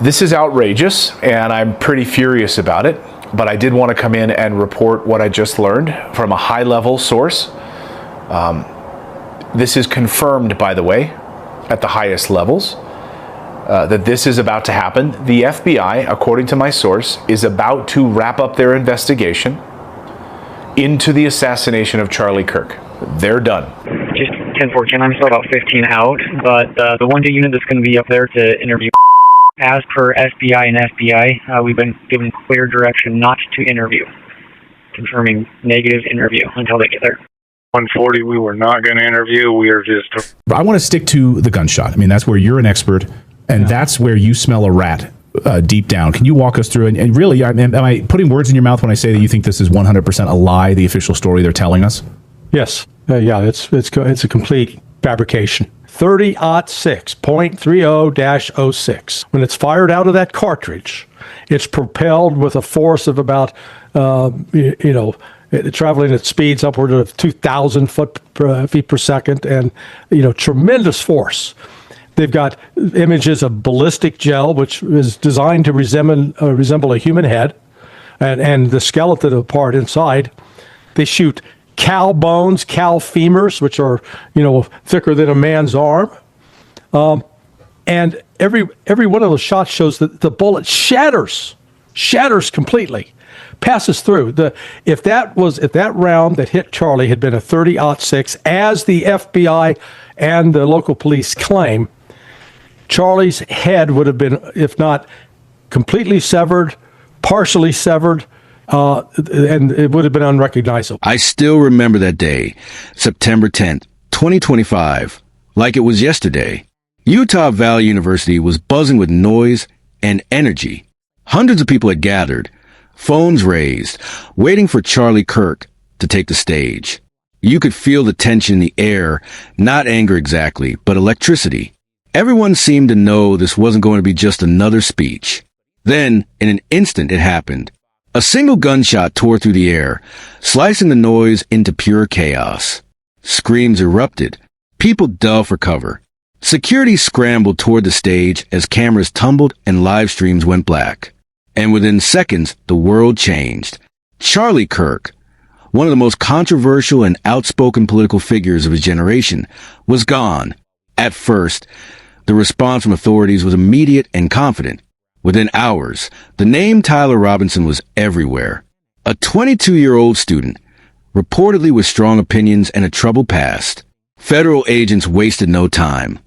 This is outrageous, and I'm pretty furious about it, but I did want to come in and report what I just learned from a high-level source. This is confirmed, by the way, at the highest levels, that this is about to happen. The FBI, according to my source, is about to wrap up their investigation into the assassination of Charlie Kirk. They're done. Just 10-4, I'm still about 15 out, but the 1-2 unit that's going to be up there to interview. As per FBI and FBI, we've been given clear direction not to interview, confirming negative interview until they get there. 140, we were not going to interview. We are just... I want to stick to the gunshot. I mean, that's where you're an expert, and that's where you smell a rat deep down. Can you walk us through? And really, am I putting words in your mouth when I say that you think this is 100% a lie, the official story they're telling us? Yes. Yeah, it's a complete fabrication. 30-6.30-06. When it's fired out of that cartridge, it's propelled with a force of about, traveling at speeds upward of 2,000 feet per second, and tremendous force. They've got images of ballistic gel, which is designed to resemble a human head, and the skeleton part inside. They shoot cow bones, cow femurs, which are thicker than a man's arm, and every one of those shots shows that the bullet shatters completely, passes through. If that round that hit Charlie had been a 30-06, as the FBI and the local police claim, Charlie's head would have been, if not completely severed, partially severed, and it would have been unrecognizable. I still remember that day, September 10th, 2025, like it was yesterday. Utah Valley University was buzzing with noise and energy. Hundreds of people had gathered, phones raised, waiting for Charlie Kirk to take the stage. You could feel the tension in the air, not anger exactly, but electricity. Everyone seemed to know this wasn't going to be just another speech. Then, in an instant, it happened. A single gunshot tore through the air, slicing the noise into pure chaos. Screams erupted. People dove for cover. Security scrambled toward the stage as cameras tumbled and live streams went black. And within seconds, the world changed. Charlie Kirk, one of the most controversial and outspoken political figures of his generation, was gone. At first, the response from authorities was immediate and confident. Within hours, the name Tyler Robinson was everywhere. A 22-year-old student, reportedly with strong opinions and a troubled past. Federal agents wasted no time.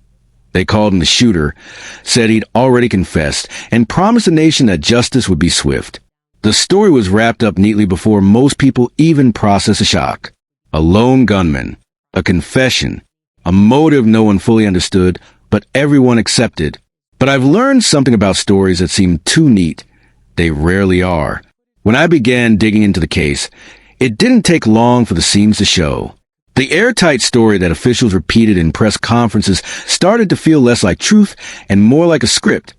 They called him the shooter, said he'd already confessed, and promised the nation that justice would be swift. The story was wrapped up neatly before most people even processed the shock. A lone gunman, a confession, a motive no one fully understood, but everyone accepted. But I've learned something about stories that seem too neat. They rarely are. When I began digging into the case, it didn't take long for the seams to show. The airtight story that officials repeated in press conferences started to feel less like truth and more like a script,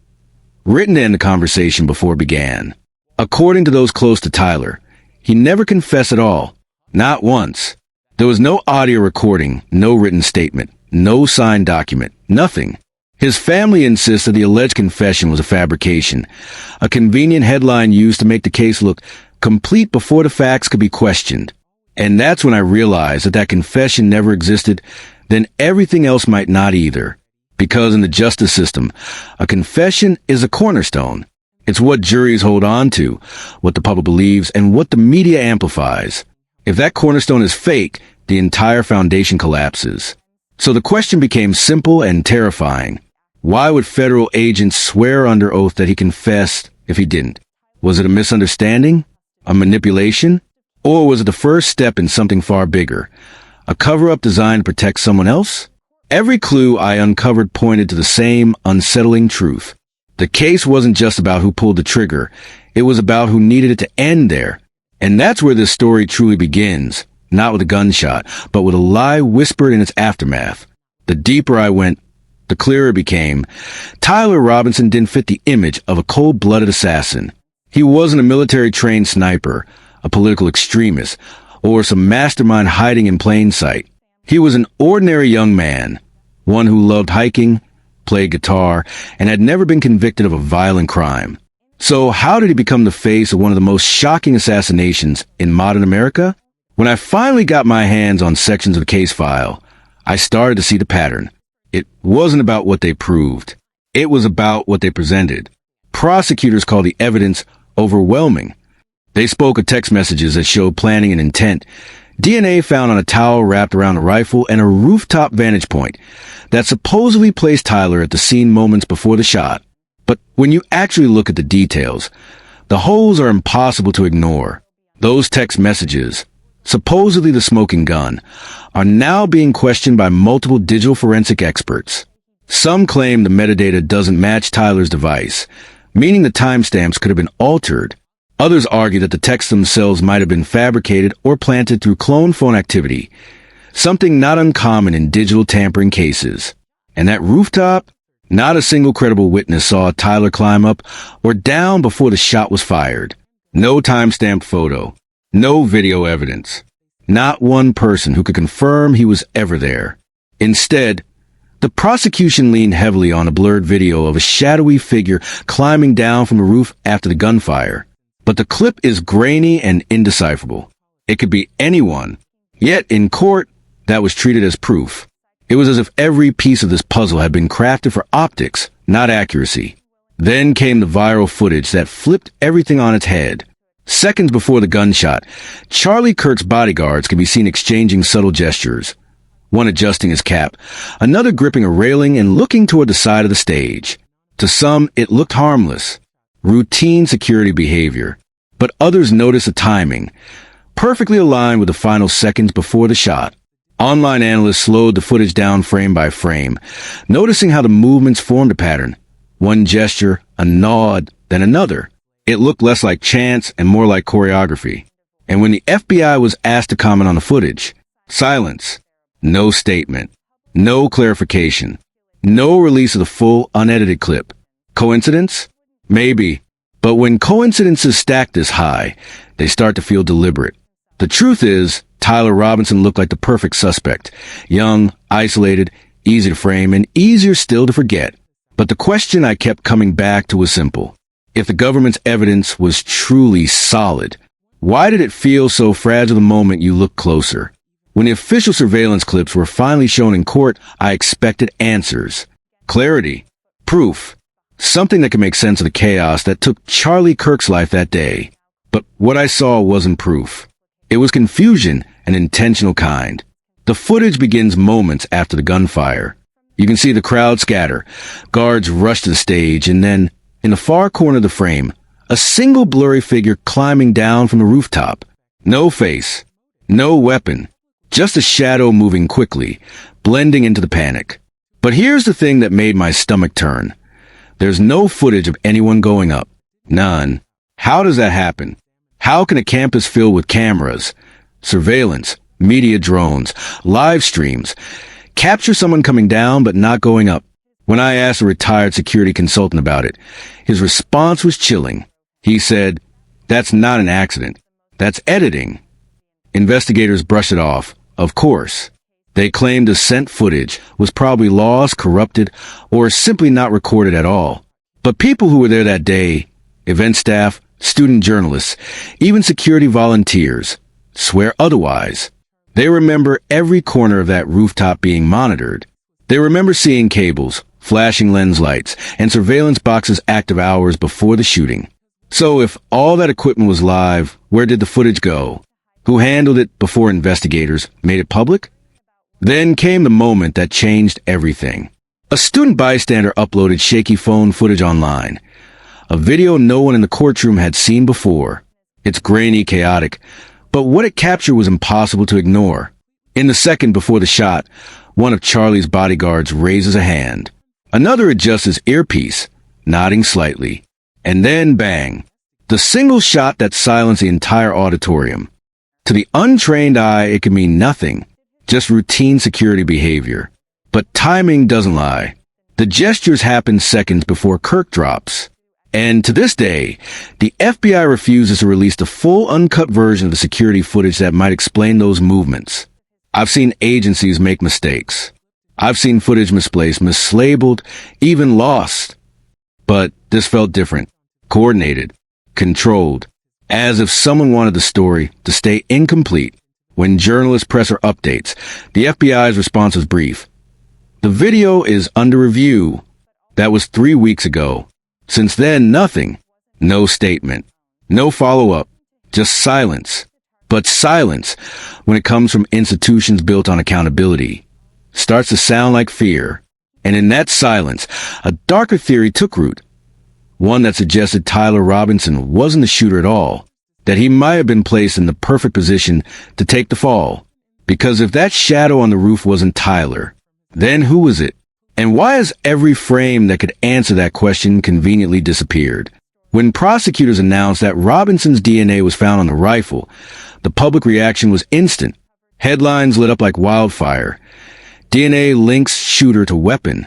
written to end the conversation before it began. According to those close to Tyler, he never confessed at all. Not once. There was no audio recording, no written statement, no signed document, nothing. His family insists that the alleged confession was a fabrication, a convenient headline used to make the case look complete before the facts could be questioned. And that's when I realized that confession never existed, then everything else might not either. Because in the justice system, a confession is a cornerstone. It's what juries hold on to, what the public believes, and what the media amplifies. If that cornerstone is fake, the entire foundation collapses. So the question became simple and terrifying. Why would federal agents swear under oath that he confessed if he didn't? Was it a misunderstanding? A manipulation? Or was it the first step in something far bigger? A cover-up designed to protect someone else? Every clue I uncovered pointed to the same unsettling truth. The case wasn't just about who pulled the trigger. It was about who needed it to end there. And that's where this story truly begins. Not with a gunshot, but with a lie whispered in its aftermath. The deeper I went, the clearer it became. Tyler Robinson didn't fit the image of a cold-blooded assassin. He wasn't a military-trained sniper, a political extremist, or some mastermind hiding in plain sight. He was an ordinary young man, one who loved hiking, played guitar, and had never been convicted of a violent crime. So how did he become the face of one of the most shocking assassinations in modern America? When I finally got my hands on sections of the case file, I started to see the pattern. It wasn't about what they proved. It was about what they presented. Prosecutors called the evidence overwhelming. They spoke of text messages that showed planning and intent, DNA found on a towel wrapped around a rifle, and a rooftop vantage point that supposedly placed Tyler at the scene moments before the shot. But when you actually look at the details, the holes are impossible to ignore. Those text messages, supposedly the smoking gun, are now being questioned by multiple digital forensic experts. Some claim the metadata doesn't match Tyler's device, meaning the timestamps could have been altered. Others argue that the texts themselves might have been fabricated or planted through clone phone activity, something not uncommon in digital tampering cases. And that rooftop? Not a single credible witness saw Tyler climb up or down before the shot was fired. No timestamped photo. No video evidence. Not one person who could confirm he was ever there. Instead, the prosecution leaned heavily on a blurred video of a shadowy figure climbing down from the roof after the gunfire. But the clip is grainy and indecipherable. It could be anyone. Yet in court, that was treated as proof. It was as if every piece of this puzzle had been crafted for optics, not accuracy. Then came the viral footage that flipped everything on its head. Seconds before the gunshot, Charlie Kirk's bodyguards can be seen exchanging subtle gestures. One adjusting his cap, another gripping a railing and looking toward the side of the stage. To some, it looked harmless. Routine security behavior. But others noticed the timing, perfectly aligned with the final seconds before the shot. Online analysts slowed the footage down frame by frame, noticing how the movements formed a pattern. One gesture, a nod, then another. It looked less like chance and more like choreography. And when the FBI was asked to comment on the footage, silence. No statement. No clarification. No release of the full, unedited clip. Coincidence? Maybe. But when coincidences stack this high, they start to feel deliberate. The truth is, Tyler Robinson looked like the perfect suspect. Young, isolated, easy to frame, and easier still to forget. But the question I kept coming back to was simple. If the government's evidence was truly solid, why did it feel so fragile the moment you looked closer? When the official surveillance clips were finally shown in court, I expected answers. Clarity. Proof. Something that could make sense of the chaos that took Charlie Kirk's life that day. But what I saw wasn't proof. It was confusion, an intentional kind. The footage begins moments after the gunfire. You can see the crowd scatter, guards rush to the stage, and then, in the far corner of the frame, a single blurry figure climbing down from the rooftop. No face, no weapon, just a shadow moving quickly, blending into the panic. But here's the thing that made my stomach turn. There's no footage of anyone going up. None. How does that happen? How can a campus filled with cameras, surveillance, media drones, live streams, capture someone coming down but not going up? When I asked a retired security consultant about it, his response was chilling. He said, "That's not an accident. That's editing." Investigators brushed it off. Of course. They claimed the sent footage was probably lost, corrupted, or simply not recorded at all. But people who were there that day, event staff, student journalists, even security volunteers, swear otherwise. They remember every corner of that rooftop being monitored. They remember seeing cables, flashing lens lights, and surveillance boxes active hours before the shooting. So if all that equipment was live, where did the footage go? Who handled it before investigators made it public? Then came the moment that changed everything. A student bystander uploaded shaky phone footage online. A video no one in the courtroom had seen before. It's grainy, chaotic, but what it captured was impossible to ignore. In the second before the shot, one of Charlie's bodyguards raises a hand. Another adjusts his earpiece, nodding slightly. And then bang. The single shot that silenced the entire auditorium. To the untrained eye, it could mean nothing. Just routine security behavior. But timing doesn't lie. The gestures happen seconds before Kirk drops. And to this day, the FBI refuses to release the full uncut version of the security footage that might explain those movements. I've seen agencies make mistakes. I've seen footage misplaced, mislabeled, even lost. But this felt different, coordinated, controlled, as if someone wanted the story to stay incomplete. When journalists press for updates, the FBI's response was brief. The video is under review. That was 3 weeks ago. Since then, nothing. No statement. No follow-up. Just silence. But silence, when it comes from institutions built on accountability, starts to sound like fear. And in that silence, a darker theory took root. One that suggested Tyler Robinson wasn't the shooter at all, that he might have been placed in the perfect position to take the fall. Because if that shadow on the roof wasn't Tyler, then who was it? And why has every frame that could answer that question conveniently disappeared? When prosecutors announced that Robinson's DNA was found on the rifle, the public reaction was instant. Headlines lit up like wildfire. DNA links shooter to weapon.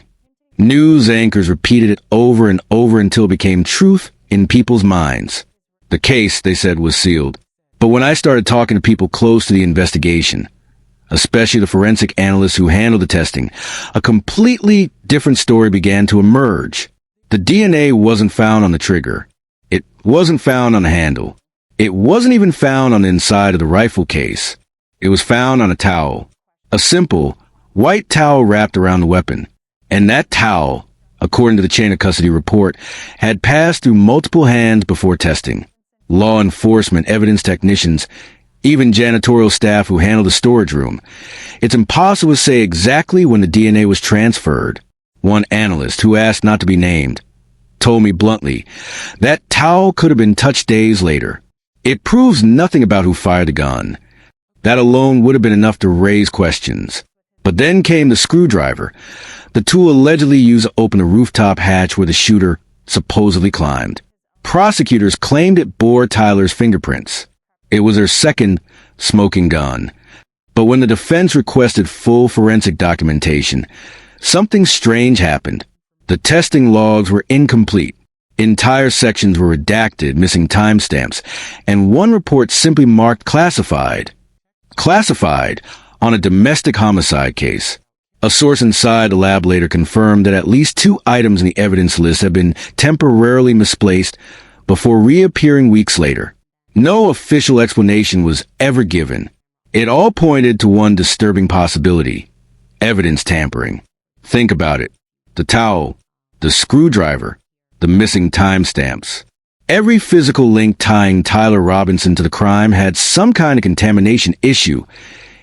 News anchors repeated it over and over until it became truth in people's minds. The case, they said, was sealed. But when I started talking to people close to the investigation, especially the forensic analysts who handled the testing, a completely different story began to emerge. The DNA wasn't found on the trigger. It wasn't found on the handle. It wasn't even found on the inside of the rifle case. It was found on a towel. A simple, white towel wrapped around the weapon. And that towel, according to the chain of custody report, had passed through multiple hands before testing. Law enforcement, evidence technicians, even janitorial staff who handled the storage room. It's impossible to say exactly when the DNA was transferred. One analyst, who asked not to be named, told me bluntly, that towel could have been touched days later. It proves nothing about who fired the gun. That alone would have been enough to raise questions. But then came the screwdriver, the tool allegedly used to open the rooftop hatch where the shooter supposedly climbed. Prosecutors claimed it bore Tyler's fingerprints. It was their second smoking gun. But when the defense requested full forensic documentation, something strange happened. The testing logs were incomplete. Entire sections were redacted, missing timestamps, and one report simply marked classified. Classified on a domestic homicide case. A source inside the lab later confirmed that at least 2 items in the evidence list had been temporarily misplaced before reappearing weeks later. No official explanation was ever given. It all pointed to one disturbing possibility: evidence tampering. Think about it. The towel, the screwdriver, the missing timestamps. Every physical link tying Tyler Robinson to the crime had some kind of contamination issue,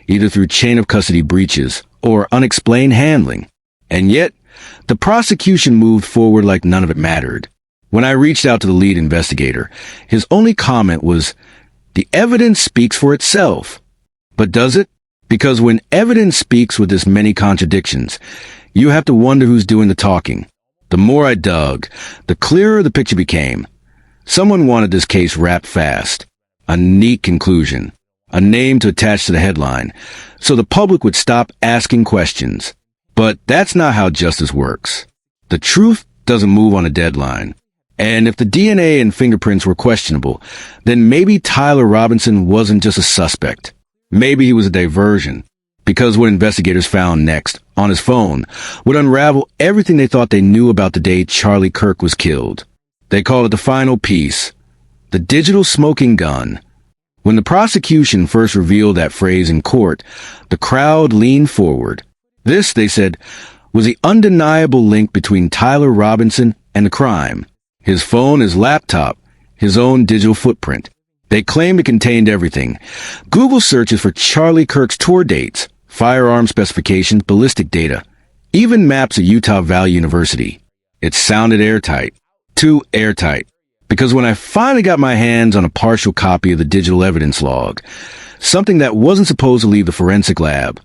either through chain of custody breaches or unexplained handling. And yet, the prosecution moved forward like none of it mattered. When I reached out to the lead investigator, his only comment was, "The evidence speaks for itself." But does it? Because when evidence speaks with this many contradictions, you have to wonder who's doing the talking. The more I dug, the clearer the picture became. Someone wanted this case wrapped fast. A neat conclusion. A name to attach to the headline, so the public would stop asking questions. But that's not how justice works. The truth doesn't move on a deadline. And if the DNA and fingerprints were questionable, then maybe Tyler Robinson wasn't just a suspect. Maybe he was a diversion. Because what investigators found next, on his phone, would unravel everything they thought they knew about the day Charlie Kirk was killed. They call it the final piece. The digital smoking gun. When the prosecution first revealed that phrase in court, the crowd leaned forward. This, they said, was the undeniable link between Tyler Robinson and the crime. His phone, his laptop, his own digital footprint. They claimed it contained everything. Google searches for Charlie Kirk's tour dates, firearm specifications, ballistic data, even maps of Utah Valley University. It sounded airtight. Too airtight. Because when I finally got my hands on a partial copy of the digital evidence log, something that wasn't supposed to leave the forensic lab,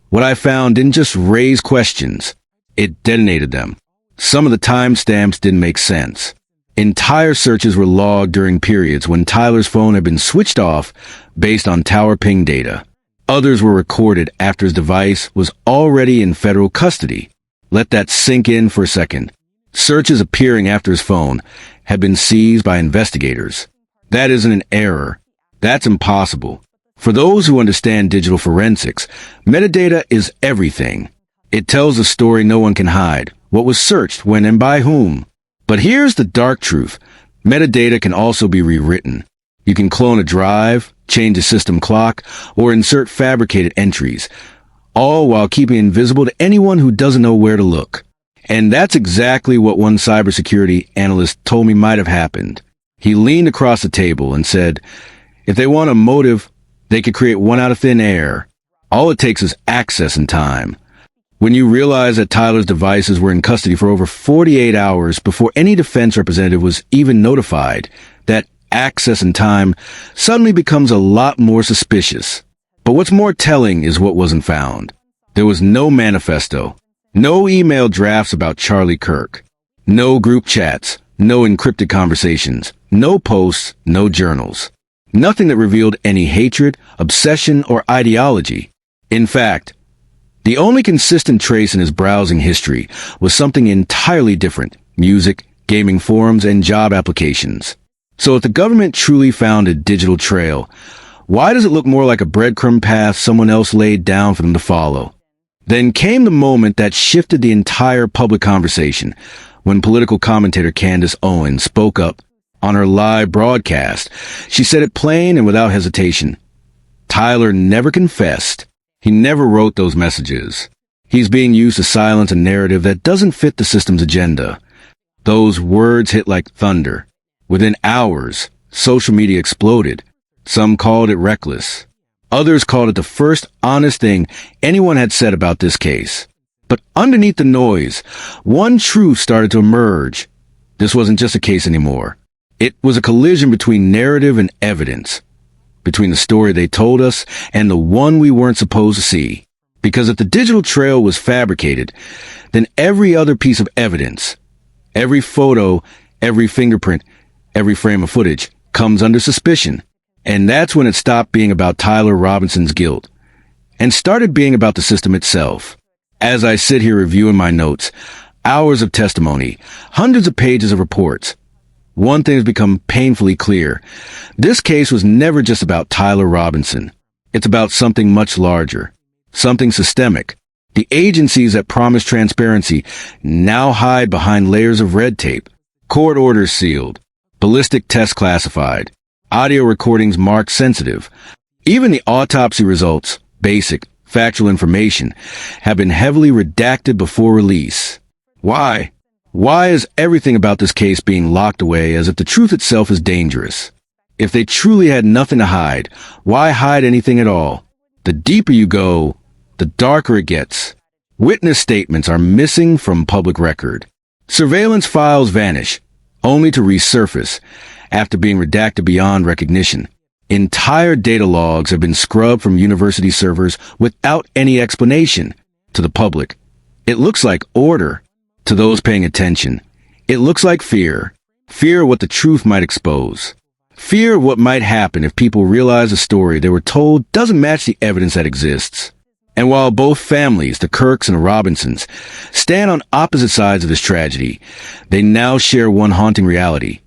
what I found didn't just raise questions, it detonated them. Some of the timestamps didn't make sense. Entire searches were logged during periods when Tyler's phone had been switched off based on tower ping data. Others were recorded after his device was already in federal custody. Let that sink in for a second. Searches appearing after his phone had been seized by investigators. That isn't an error. That's impossible. For those who understand digital forensics, metadata is everything. It tells a story no one can hide, what was searched, when, and by whom. But here's the dark truth. Metadata can also be rewritten. You can clone a drive, change a system clock, or insert fabricated entries, all while keeping invisible to anyone who doesn't know where to look. And that's exactly what one cybersecurity analyst told me might have happened. He leaned across the table and said, if they want a motive, they could create one out of thin air. All it takes is access and time. When you realize that Tyler's devices were in custody for over 48 hours before any defense representative was even notified, that access and time suddenly becomes a lot more suspicious. But what's more telling is what wasn't found. There was no manifesto, no email drafts about Charlie Kirk, no group chats, no encrypted conversations, no posts, no journals. Nothing that revealed any hatred, obsession, or ideology. In fact, the only consistent trace in his browsing history was something entirely different: music, gaming forums, and job applications. So if the government truly found a digital trail, why does it look more like a breadcrumb path someone else laid down for them to follow? Then came the moment that shifted the entire public conversation, when political commentator Candace Owens spoke up on her live broadcast. She said it plain and without hesitation. Tyler never confessed. He never wrote those messages. He's being used to silence a narrative that doesn't fit the system's agenda. Those words hit like thunder. Within hours, social media exploded. Some called it reckless. Others called it the first honest thing anyone had said about this case. But underneath the noise, one truth started to emerge. This wasn't just a case anymore. It was a collision between narrative and evidence, between the story they told us and the one we weren't supposed to see. Because if the digital trail was fabricated, then every other piece of evidence, every photo, every fingerprint, every frame of footage comes under suspicion. And that's when it stopped being about Tyler Robinson's guilt and started being about the system itself. As I sit here reviewing my notes, hours of testimony, hundreds of pages of reports, one thing has become painfully clear. This case was never just about Tyler Robinson. It's about something much larger, something systemic. The agencies that promise transparency now hide behind layers of red tape, court orders sealed, ballistic tests classified, audio recordings marked sensitive. Even the autopsy results, basic, factual information, have been heavily redacted before release. Why? Why is everything about this case being locked away as if the truth itself is dangerous? If they truly had nothing to hide, why hide anything at all? The deeper you go, the darker it gets. Witness statements are missing from public record. Surveillance files vanish, only to resurface after being redacted beyond recognition. Entire data logs have been scrubbed from university servers without any explanation. To the public, it looks like order. To those paying attention, it looks like fear. Fear of what the truth might expose. Fear of what might happen if people realize a story they were told doesn't match the evidence that exists. And while both families, the Kirks and the Robinsons, stand on opposite sides of this tragedy, they now share one haunting reality.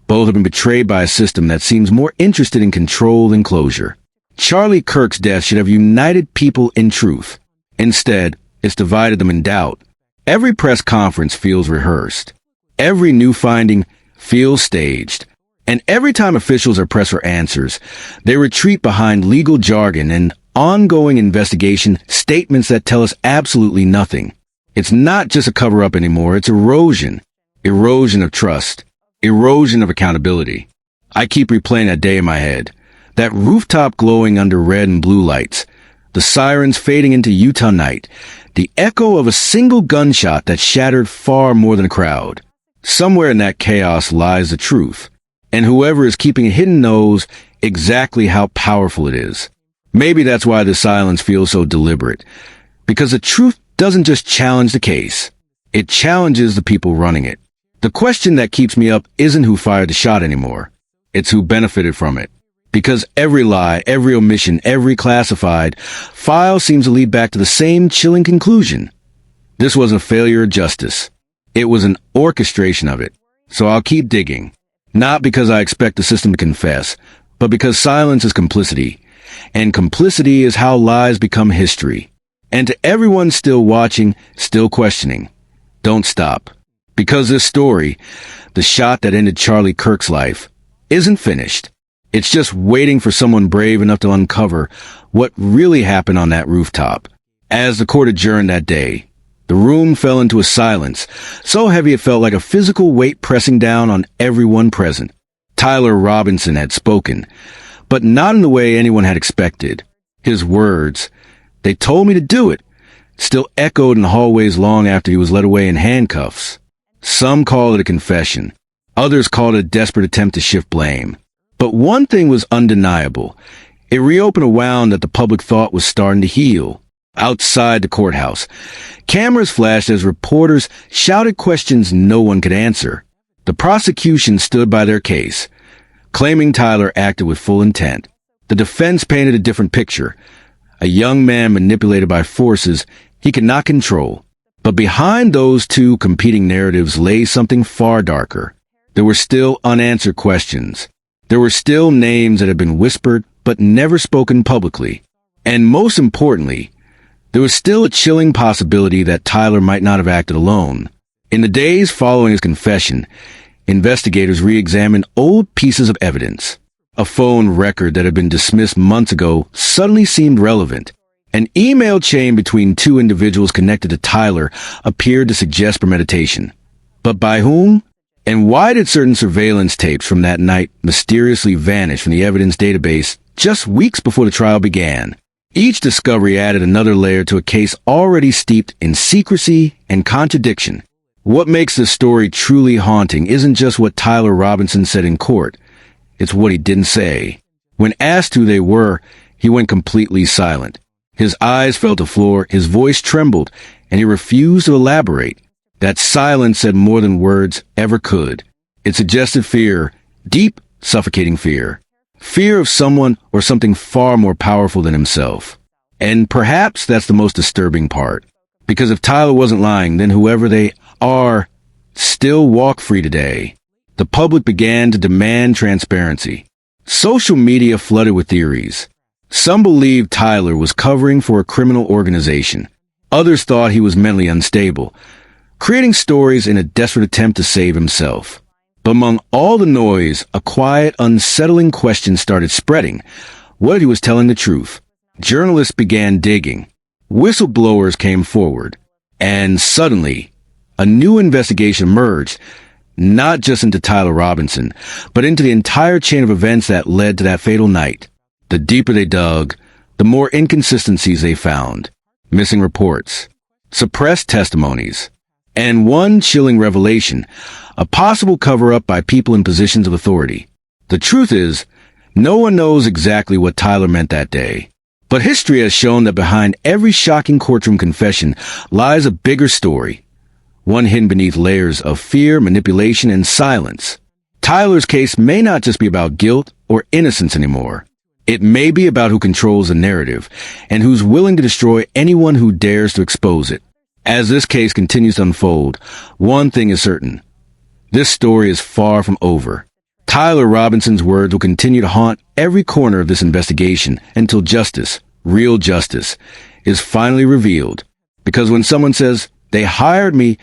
Both have been betrayed by a system that seems more interested in control than closure. Charlie Kirk's death should have united people in truth. Instead, it's divided them in doubt. Every press conference feels rehearsed. Every new finding feels staged. And every time officials are pressed for answers, they retreat behind legal jargon and ongoing investigation statements that tell us absolutely nothing. It's not just a cover-up anymore, it's erosion. Erosion of trust. Erosion of accountability. I keep replaying that day in my head. That rooftop glowing under red and blue lights. The sirens fading into Utah night. The echo of a single gunshot that shattered far more than a crowd. Somewhere in that chaos lies the truth. And whoever is keeping it hidden knows exactly how powerful it is. Maybe that's why the silence feels so deliberate. Because the truth doesn't just challenge the case. It challenges the people running it. The question that keeps me up isn't who fired the shot anymore. It's who benefited from it. Because every lie, every omission, every classified file seems to lead back to the same chilling conclusion. This wasn't a failure of justice. It was an orchestration of it. So I'll keep digging. Not because I expect the system to confess, but because silence is complicity. And complicity is how lies become history. And to everyone still watching, still questioning, don't stop. Because this story, the shot that ended Charlie Kirk's life, isn't finished. It's just waiting for someone brave enough to uncover what really happened on that rooftop. As the court adjourned that day, the room fell into a silence, so heavy it felt like a physical weight pressing down on everyone present. Tyler Robinson had spoken, but not in the way anyone had expected. His words, "They told me to do it," still echoed in the hallways long after he was led away in handcuffs. Some call it a confession. Others called it a desperate attempt to shift blame. But one thing was undeniable. It reopened a wound that the public thought was starting to heal. Outside the courthouse, cameras flashed as reporters shouted questions no one could answer. The prosecution stood by their case, claiming Tyler acted with full intent. The defense painted a different picture. A young man manipulated by forces he could not control. But behind those two competing narratives lay something far darker. There were still unanswered questions. There were still names that had been whispered but never spoken publicly. And most importantly, there was still a chilling possibility that Tyler might not have acted alone. In the days following his confession, investigators re-examined old pieces of evidence. A phone record that had been dismissed months ago suddenly seemed relevant. An email chain between two individuals connected to Tyler appeared to suggest premeditation. But by whom? And why did certain surveillance tapes from that night mysteriously vanish from the evidence database just weeks before the trial began? Each discovery added another layer to a case already steeped in secrecy and contradiction. What makes this story truly haunting isn't just what Tyler Robinson said in court. It's what he didn't say. When asked who they were, he went completely silent. His eyes fell to the floor, his voice trembled, and he refused to elaborate. That silence said more than words ever could. It suggested fear, deep, suffocating fear. Fear of someone or something far more powerful than himself. And perhaps that's the most disturbing part. Because if Tyler wasn't lying, then whoever they are still walk free today. The public began to demand transparency. Social media flooded with theories. Some believed Tyler was covering for a criminal organization. Others thought he was mentally unstable, creating stories in a desperate attempt to save himself. But among all the noise, a quiet, unsettling question started spreading. What if he was telling the truth? Journalists began digging. Whistleblowers came forward. And suddenly, a new investigation emerged, not just into Tyler Robinson, but into the entire chain of events that led to that fatal night. The deeper they dug, the more inconsistencies they found. Missing reports, suppressed testimonies, and one chilling revelation, a possible cover-up by people in positions of authority. The truth is, no one knows exactly what Tyler meant that day. But history has shown that behind every shocking courtroom confession lies a bigger story, one hidden beneath layers of fear, manipulation, and silence. Tyler's case may not just be about guilt or innocence anymore. It may be about who controls the narrative and who's willing to destroy anyone who dares to expose it. As this case continues to unfold, one thing is certain. This story is far from over. Tyler Robinson's words will continue to haunt every corner of this investigation until justice, real justice, is finally revealed. Because when someone says, "They hired me,"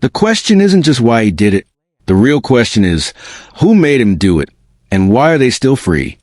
the question isn't just why he did it. The real question is, who made him do it, and why are they still free?